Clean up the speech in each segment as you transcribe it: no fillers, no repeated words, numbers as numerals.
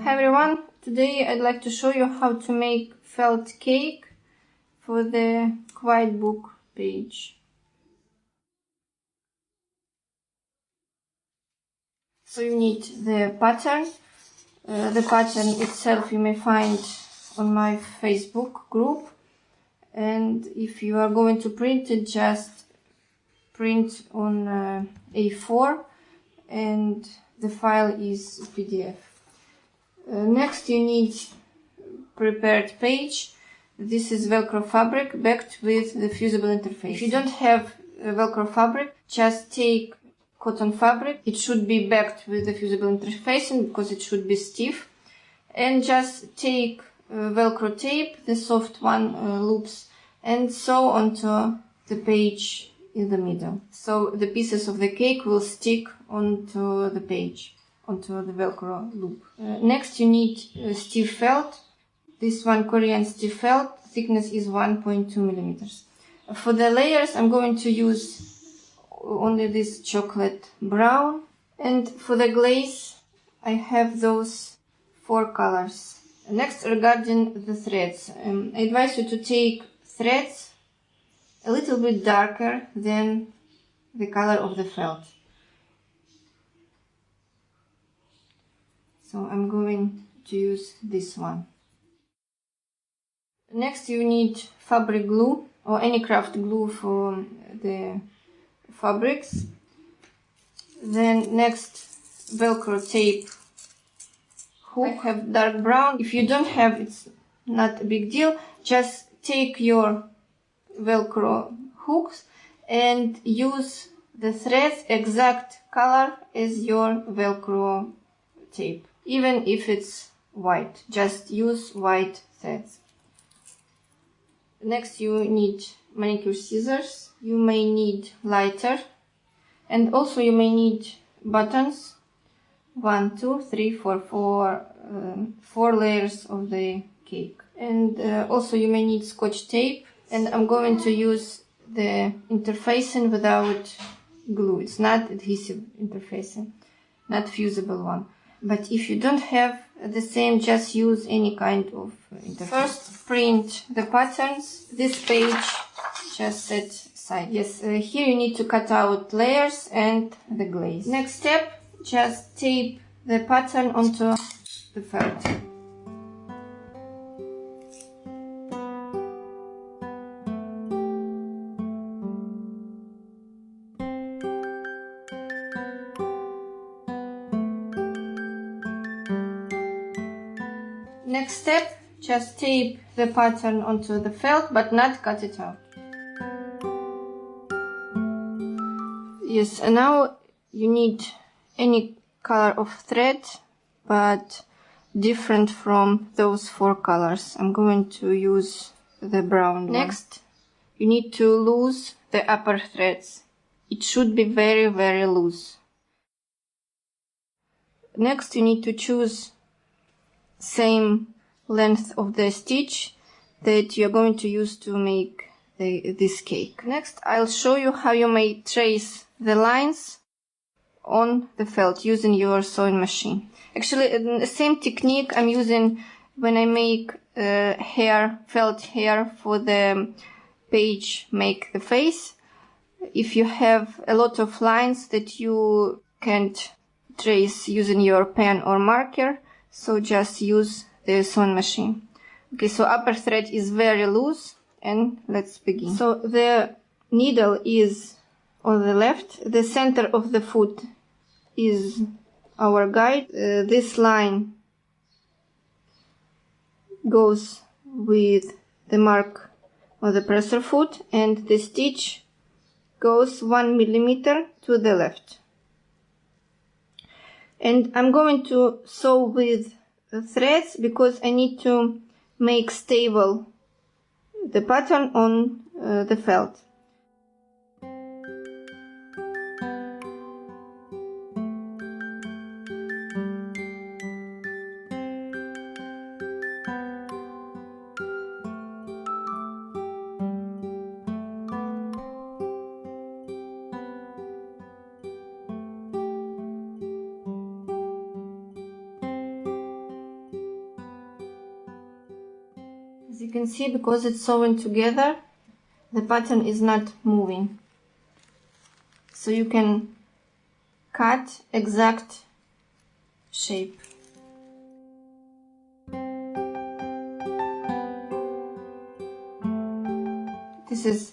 Hi everyone, today I'd like to show you how to make felt cake for the quiet book page. So you need the pattern. The pattern itself you may find on my Facebook group, and if you are going to print it, just print on A4 and the file is PDF. Next you need prepared page. This is Velcro fabric backed with the fusible interface. If you don't have Velcro fabric, just take cotton fabric. It should be backed with the fusible interfacing because it should be stiff. And just take Velcro tape, the soft one, loops, and sew onto the page in the middle. So the pieces of the cake will stick onto the page, onto the Velcro loop. Next you need stiff felt. This one Korean stiff felt, thickness is 1.2 millimeters. For the layers I'm going to use only this chocolate brown, and for the glaze I have those 4 colors. Next, regarding the threads, I advise you to take threads a little bit darker than the color of the felt. So I'm going to use this one. Next you need fabric glue or any craft glue for the fabrics. Then next, Velcro tape hook. I have dark brown. If you don't have, it's not a big deal. Just take your Velcro hooks and use the threads exact color as your Velcro tape. Even if it's white, just use white threads. Next you need manicure scissors. You may need lighter, and also you may need buttons. 1, 2, 3, 4, 4 layers of the cake. And also you may need scotch tape, and I'm going to use the interfacing without glue. It's not adhesive interfacing, not fusible one. But if you don't have the same, just use any kind of interface. First, print the patterns. This page just set aside. Yes, here you need to cut out layers and the glaze. Next step, just tape the pattern onto the felt. Next step, just tape the pattern onto the felt, but not cut it out. Yes, and now you need any color of thread, but different from those 4 colors. I'm going to use the brown one. Next, you need to lose the upper threads. It should be very, very loose. Next, you need to choose same length of the stitch that you're going to use to make this cake. Next, I'll show you how you may trace the lines on the felt using your sewing machine. Actually, the same technique I'm using when I make felt hair for the page Make the Face. If you have a lot of lines that you can't trace using your pen or marker, so just use the sewing machine. Okay, so upper thread is very loose, and let's begin. So the needle is on the left, the center of the foot is our guide. This line goes with the mark of the presser foot, and the stitch goes 1 millimeter to the left. And I'm going to sew with the threads because I need to make stable the pattern on the felt. you can see, because it's sewn together, the pattern is not moving. So you can cut exact shape. This is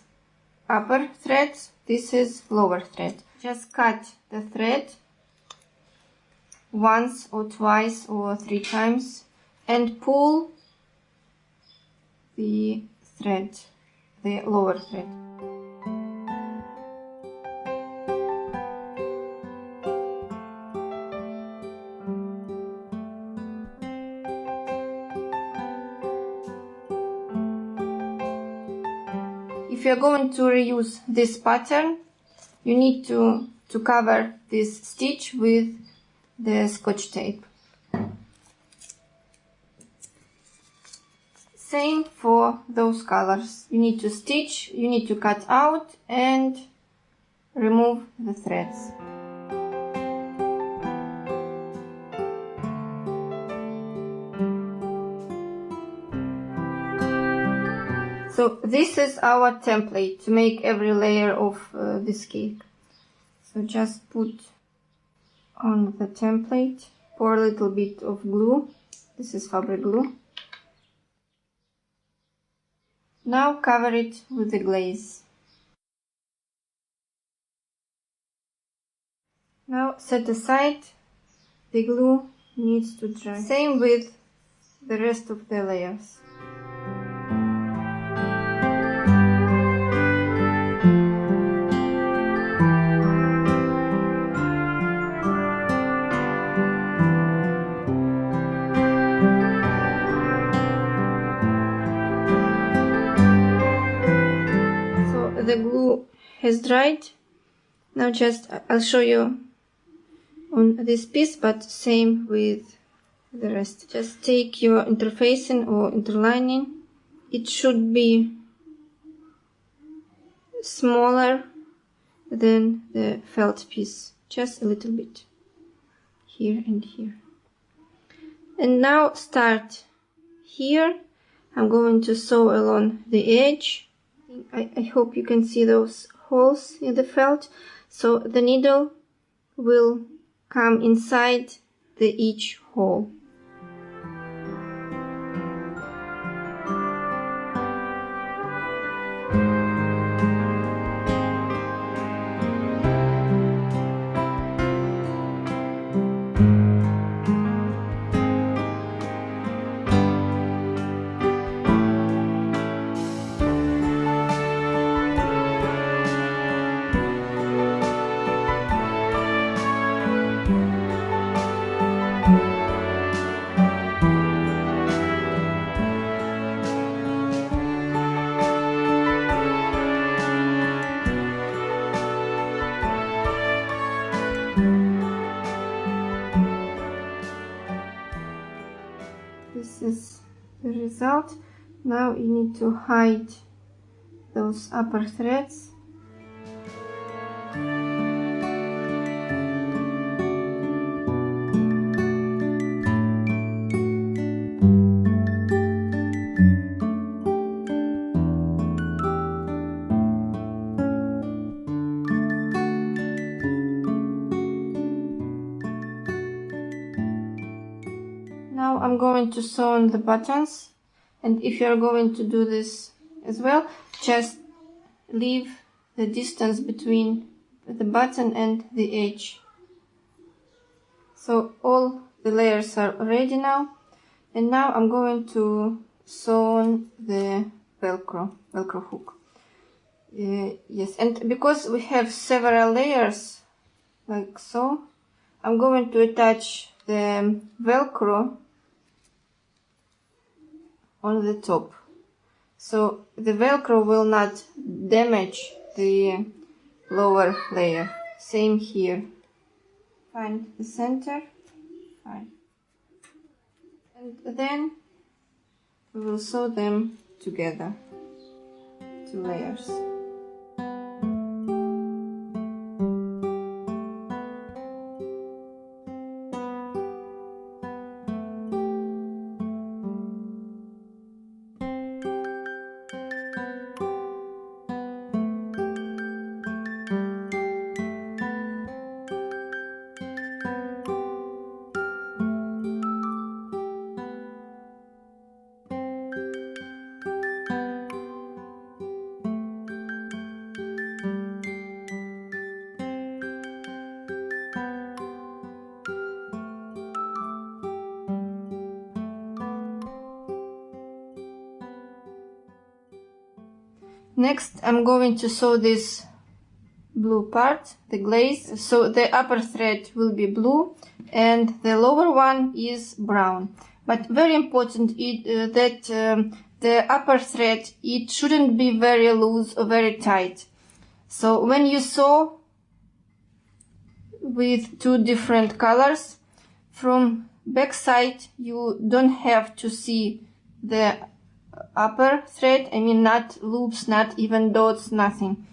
upper thread, this is lower thread. Just cut the thread once or twice or 3 times and pull the thread, the lower thread. If you're going to reuse this pattern, you need to cover this stitch with the Scotch tape. Same for those colors. You need to stitch, you need to cut out and remove the threads. So this is our template to make every layer of this cake. So just put on the template, pour a little bit of glue. This is fabric glue. Now cover it with the glaze. Now set aside. The glue needs to dry. Same with the rest of the layers. The glue has dried. Now I'll show you on this piece, but same with the rest. Just take your interfacing or interlining. It should be smaller than the felt piece, just a little bit, here and here. And now start here. I'm going to sew along the edge. I hope you can see those holes in the felt. So the needle will come inside each hole. This is the result. Now you need to hide those upper threads. Now I'm going to sew on the buttons, and if you're going to do this as well, just leave the distance between the button and the edge. So all the layers are ready now, and now I'm going to sew on the velcro hook. Yes, and because we have several layers like so, I'm going to attach the velcro on the top, so the velcro will not damage the lower layer. Same here. Find the center, fine, and then we will sew them together, 2 layers. Next, I'm going to sew this blue part, the glaze. So the upper thread will be blue and the lower one is brown. But very important that the upper thread, it shouldn't be very loose or very tight. So when you sew with two different colors, from back side you don't have to see the upper thread, I mean not loops, not even dots, nothing.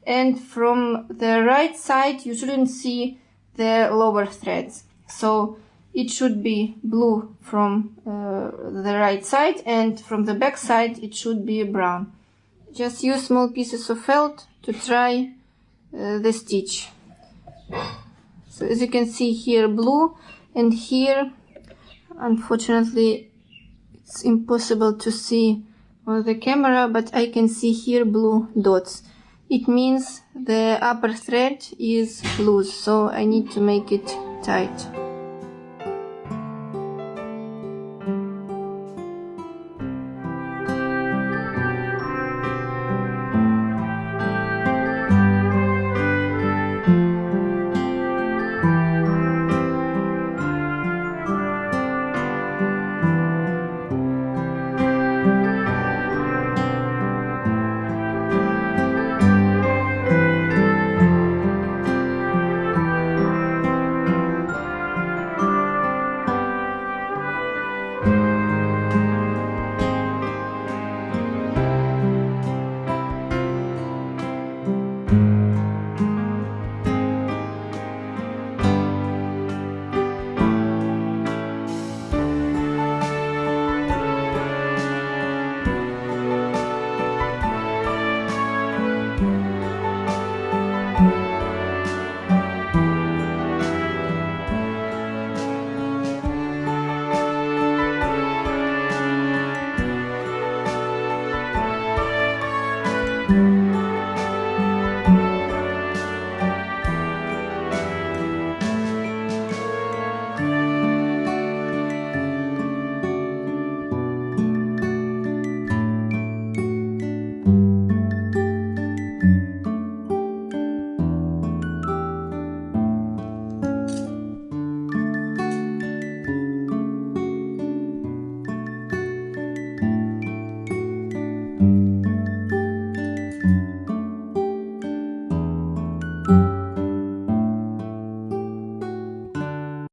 And from the right side you shouldn't see the lower threads. So it should be blue from the right side, and from the back side it should be brown. Just use small pieces of felt to try the stitch. So as you can see here blue, and here unfortunately it's impossible to see on the camera, but I can see here blue dots. It means the upper thread is loose, so I need to make it tight.